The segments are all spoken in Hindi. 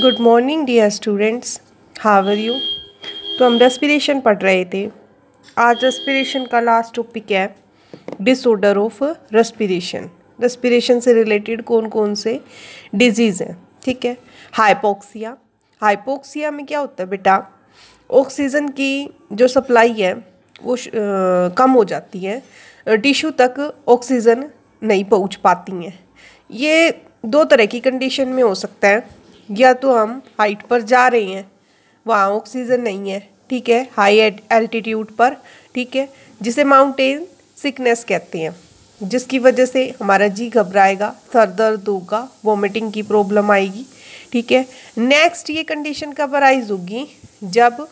Good morning dear students, how are you. तो हम रेस्पिरेशन पढ़ रहे थे। आज रेस्पिरेशन का लास्ट टॉपिक है डिसऑर्डर ऑफ रेस्पिरेशन। रेस्पिरेशन से रिलेटेड कौन कौन से डिजीज़ हैं, ठीक है। हाइपोक्सिया। हाइपोक्सिया में क्या होता है बेटा, ऑक्सीजन की जो सप्लाई है वो कम हो जाती है, टिश्यू तक ऑक्सीजन नहीं पहुंच पाती हैं। ये दो तरह की कंडीशन में हो सकता है, या तो हम हाइट पर जा रहे हैं, वहाँ ऑक्सीजन नहीं है, ठीक है, हाई एल्टीट्यूड पर, ठीक है, जिसे माउंटेन सिकनेस कहते हैं, जिसकी वजह से हमारा जी घबराएगा, सर दर्द होगा, वॉमिटिंग की प्रॉब्लम आएगी, ठीक है। नेक्स्ट ये कंडीशन कब अराइज होगी, जब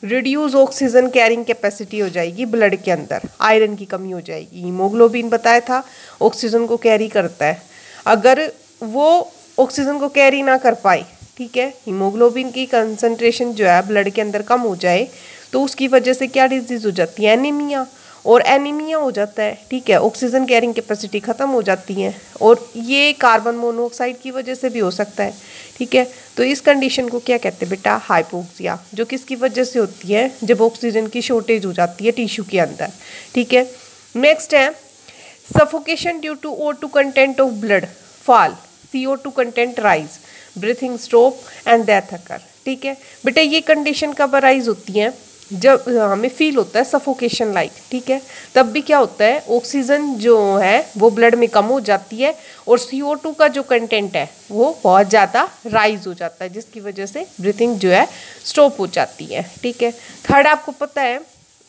रिड्यूस ऑक्सीजन कैरिंग कैपेसिटी हो जाएगी ब्लड के अंदर, आयरन की कमी हो जाएगी। हीमोग्लोबिन बताया था ऑक्सीजन को कैरी करता है, अगर वो ऑक्सीजन को कैरी ना कर पाए, ठीक है, हीमोग्लोबिन की कंसंट्रेशन जो है ब्लड के अंदर कम हो जाए, तो उसकी वजह से क्या डिजीज़ हो जाती है, एनीमिया। और एनीमिया हो जाता है, ठीक है, ऑक्सीजन कैरिंग कैपेसिटी ख़त्म हो जाती है, और ये कार्बन मोनोऑक्साइड की वजह से भी हो सकता है, ठीक है। तो इस कंडीशन को क्या कहते हैं बेटा, हाइपोक्सिया, जो किसकी वजह से होती है, जब ऑक्सीजन की शॉर्टेज हो जाती है टिश्यू के अंदर, ठीक है। नेक्स्ट है suffocation due to O2 content of blood fall, CO2 content rise, breathing stop and death occur, ठीक है। बेटा ये कंडीशन कब अराइज होती है, जब हमें फील होता है सफोकेशन लाइक, ठीक है, तब भी क्या होता है, ऑक्सीजन जो है वो ब्लड में कम हो जाती है और CO2 का जो कंटेंट है वो बहुत ज़्यादा राइज हो जाता है, जिसकी वजह से ब्रीथिंग जो है स्टॉप हो जाती है, ठीक है। थर्ड आपको पता है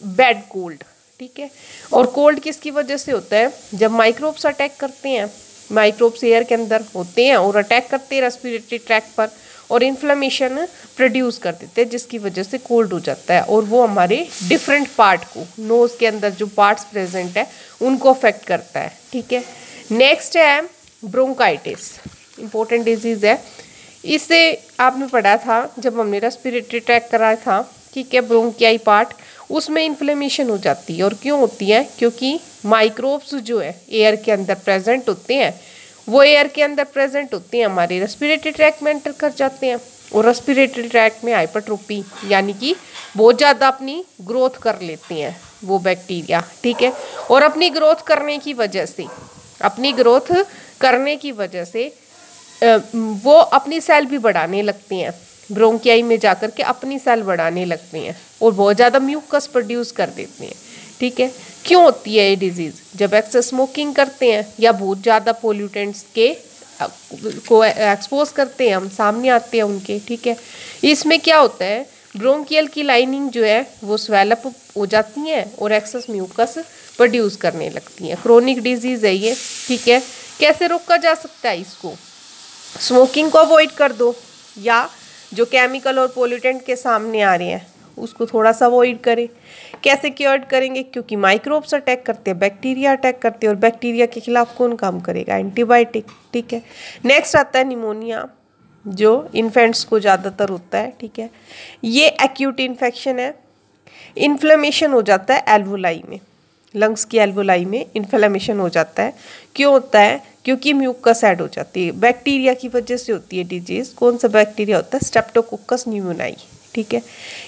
बैड कोल्ड, ठीक है, और कोल्ड किसकी वजह से होता है, जब माइक्रोब्स अटैक करते हैं, माइक्रोब्स एयर के अंदर होते हैं और अटैक करते हैं रेस्पिरेटरी ट्रैक्ट पर और इन्फ्लेमेशन प्रोड्यूस कर देते हैं, जिसकी वजह से कोल्ड हो जाता है, और वो हमारे डिफरेंट पार्ट को, नोज़ के अंदर जो पार्ट्स प्रेजेंट है उनको अफेक्ट करता है, ठीक है। नेक्स्ट है ब्रोंकाइटिस, इंपॉर्टेंट डिजीज़ है। इससे आपने पढ़ा था जब हमने रेस्पिरेटरी ट्रैक्ट कराया था, ठीक है, ब्रोंकियाई पार्ट, उसमें इन्फ्लेमेशन हो जाती है। और क्यों होती है, क्योंकि माइक्रोब्स जो है एयर के अंदर प्रेजेंट होते हैं, वो एयर के अंदर प्रेजेंट होते हैं, हमारे रेस्पिरेटरी ट्रैक्ट में एंटर कर जाते हैं, और रेस्पिरेटरी ट्रैक्ट में हाइपरट्रोपी यानी कि बहुत ज़्यादा अपनी ग्रोथ कर लेते हैं वो बैक्टीरिया, ठीक है। और अपनी ग्रोथ करने की वजह से, अपनी ग्रोथ करने की वजह से वो अपनी सेल भी बढ़ाने लगते हैं, ब्रोंकियाई में जाकर के अपनी सेल बढ़ाने लगते हैं और बहुत ज़्यादा म्यूकस प्रोड्यूस कर देते हैं, ठीक है। क्यों होती है ये डिजीज़, जब एक्सेस स्मोकिंग करते हैं या बहुत ज़्यादा पोल्यूटेंट्स के को एक्सपोज करते हैं, हम सामने आते हैं उनके, ठीक है। इसमें क्या होता है, ब्रोंकियल की लाइनिंग जो है वो स्वेलअप हो जाती हैं और एक्सेस म्यूकस प्रोड्यूस करने लगती हैं। क्रोनिक डिजीज़ है ये, ठीक है। कैसे रोका जा सकता है इसको, स्मोकिंग को अवॉइड कर दो, या जो केमिकल और पोल्यूटेंट के सामने आ रहे हैं उसको थोड़ा सा अवॉइड करें। कैसे क्योर करेंगे, क्योंकि माइक्रोब्स अटैक करते हैं, बैक्टीरिया अटैक करते हैं, और बैक्टीरिया के खिलाफ कौन काम करेगा, एंटीबायोटिक, ठीक है। नेक्स्ट आता है निमोनिया, जो इन्फेंट्स को ज़्यादातर होता है, ठीक है। ये एक्यूट इन्फेक्शन है, इन्फ्लेमेशन हो जाता है एल्वोलाई में, लंग्स की एल्वोलाई में इन्फ्लेमेशन हो जाता है। क्यों होता है, क्योंकि म्यूकस ऐड हो जाती है, बैक्टीरिया की वजह से होती है डिजीज़। कौन सा बैक्टीरिया होता है, स्ट्रेप्टोकोकस न्यूमोनाई, ठीक है।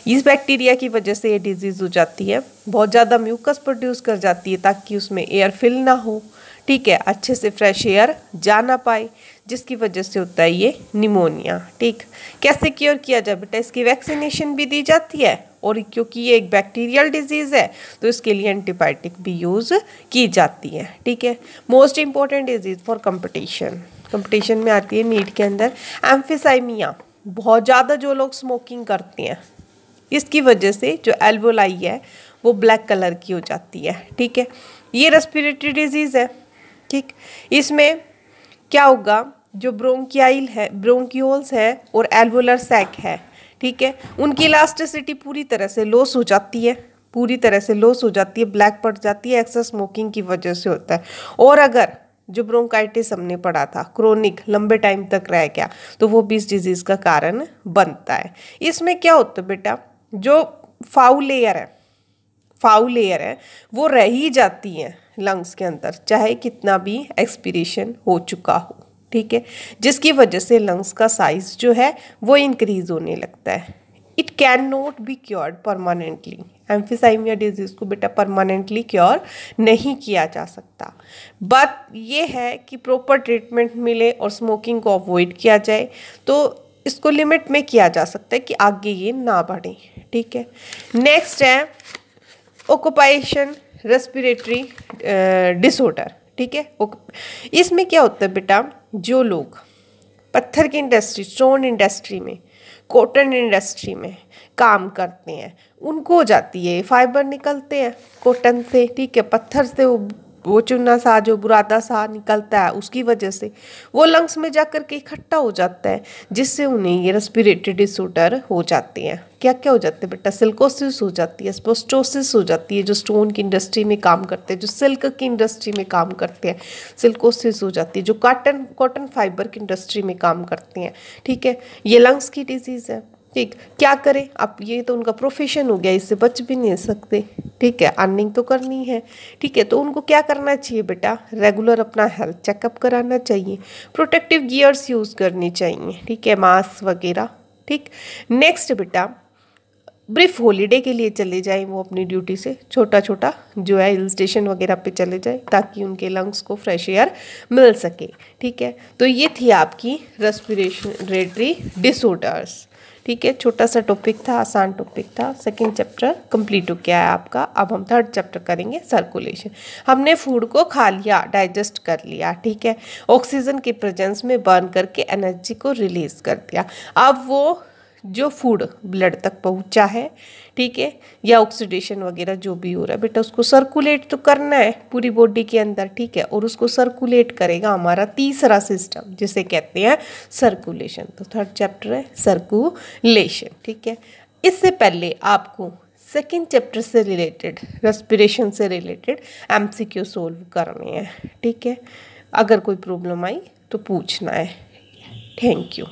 इस बैक्टीरिया की वजह से ये डिजीज़ हो जाती है, बहुत ज़्यादा म्यूकस प्रोड्यूस कर जाती है ताकि उसमें एयर फिल ना हो, ठीक है, अच्छे से फ्रेश एयर जा ना पाए, जिसकी वजह से होता है ये निमोनिया, ठीक। कैसे क्योर किया जाए बेटा, इसकी वैक्सीनेशन भी दी जाती है, और क्योंकि ये एक बैक्टीरियल डिजीज़ है तो इसके लिए एंटीबायोटिक भी यूज़ की जाती है, ठीक है। Most important disease for competition, competition में आती है नीट के अंदर एम्फिसाइमिया। बहुत ज़्यादा जो लोग स्मोकिंग करते हैं, इसकी वजह से जो एल्वोलाई है वो ब्लैक कलर की हो जाती है, ठीक है। ये रेस्पिरेटरी डिजीज़ है, ठीक। इसमें क्या होगा, जो ब्रोंकियाइल है, ब्रोंक्यूल्स है और एल्वोलर सैक है, ठीक है, उनकी इलास्टिसिटी पूरी तरह से लॉस हो जाती है, पूरी तरह से लॉस हो जाती है, ब्लैक पड़ जाती है, एक्सेस स्मोकिंग की वजह से होता है। और अगर जो ब्रोंकाइटिस हमने पढ़ा था, क्रोनिक लंबे टाइम तक रह गया, तो वो भी इस डिजीज़ का कारण बनता है। इसमें क्या होता है बेटा, जो फाउल लेयर है वो रह ही जाती है लंग्स के अंदर, चाहे कितना भी एक्सपीरेशन हो चुका हो, ठीक है, जिसकी वजह से लंग्स का साइज जो है वो इंक्रीज होने लगता है। It can not be cured permanently, emphysema disease को बेटा परमानेंटली क्योर नहीं किया जा सकता, बट ये है कि प्रॉपर ट्रीटमेंट मिले और स्मोकिंग को अवॉइड किया जाए तो इसको लिमिट में किया जा सकता है कि आगे ये ना बढ़े। ठीक है, नेक्स्ट है ऑक्यूपेशन रेस्पिरेटरी डिसऑर्डर। ठीक है, इसमें क्या होता है बेटा, जो लोग पत्थर की इंडस्ट्री, स्टोन इंडस्ट्री में, कॉटन इंडस्ट्री में काम करते हैं उनको हो जाती है, फाइबर निकलते हैं कॉटन से, ठीक है, पत्थर से वो चूना सा जो बुरादा सा निकलता है उसकी वजह से वो लंग्स में जाकर के इकट्ठा हो जाता है, जिससे उन्हें ये रेस्पिरेटरी डिसऑर्डर हो जाते हैं। क्या क्या हो जाते हैं बेटा, सिल्कोसिस हो जाती है, एस्बेस्टोसिस हो जाती है, जो स्टोन की इंडस्ट्री में काम करते हैं, जो सिल्क की इंडस्ट्री में काम करते हैं सिल्कोसिस हो जाती है, जो कॉटन फाइबर की इंडस्ट्री में काम करते हैं। ठीक है, ये लंग्स की डिजीज़ है। ठीक, क्या करें अब, ये तो उनका प्रोफेशन हो गया, इससे बच भी नहीं सकते। ठीक है, अर्निंग तो करनी है। ठीक है, तो उनको क्या करना चाहिए बेटा, रेगुलर अपना हेल्थ चेकअप कराना चाहिए, प्रोटेक्टिव गियर्स यूज़ करनी चाहिए। ठीक है, मास्क वगैरह। ठीक, नेक्स्ट बेटा ब्रीफ हॉलीडे के लिए चले जाएं वो अपनी ड्यूटी से, छोटा छोटा जो है हिल स्टेशन वगैरह पे चले जाएं ताकि उनके लंग्स को फ्रेश एयर मिल सके। ठीक है, तो ये थी आपकी रेस्पिरेटरी डिसऑर्डर्स। ठीक है, छोटा सा टॉपिक था, आसान टॉपिक था। सेकंड चैप्टर कंप्लीट हो गया है आपका। अब हम थर्ड चैप्टर करेंगे, सर्कुलेशन। हमने फूड को खा लिया, डाइजेस्ट कर लिया, ठीक है, ऑक्सीजन के प्रेजेंस में बर्न करके एनर्जी को रिलीज कर दिया। अब वो जो फूड ब्लड तक पहुंचा है, ठीक है, या ऑक्सीडेशन वगैरह जो भी हो रहा है बेटा, उसको सर्कुलेट तो करना है पूरी बॉडी के अंदर। ठीक है, और उसको सर्कुलेट करेगा हमारा तीसरा सिस्टम जिसे कहते हैं सर्कुलेशन। तो थर्ड चैप्टर है सर्कुलेशन। ठीक है, इससे पहले आपको सेकेंड चैप्टर से रिलेटेड, रेस्पिरेशन से रिलेटेड MCQ सोल्व करने हैं। ठीक है, अगर कोई प्रॉब्लम आई तो पूछना है। Thank you.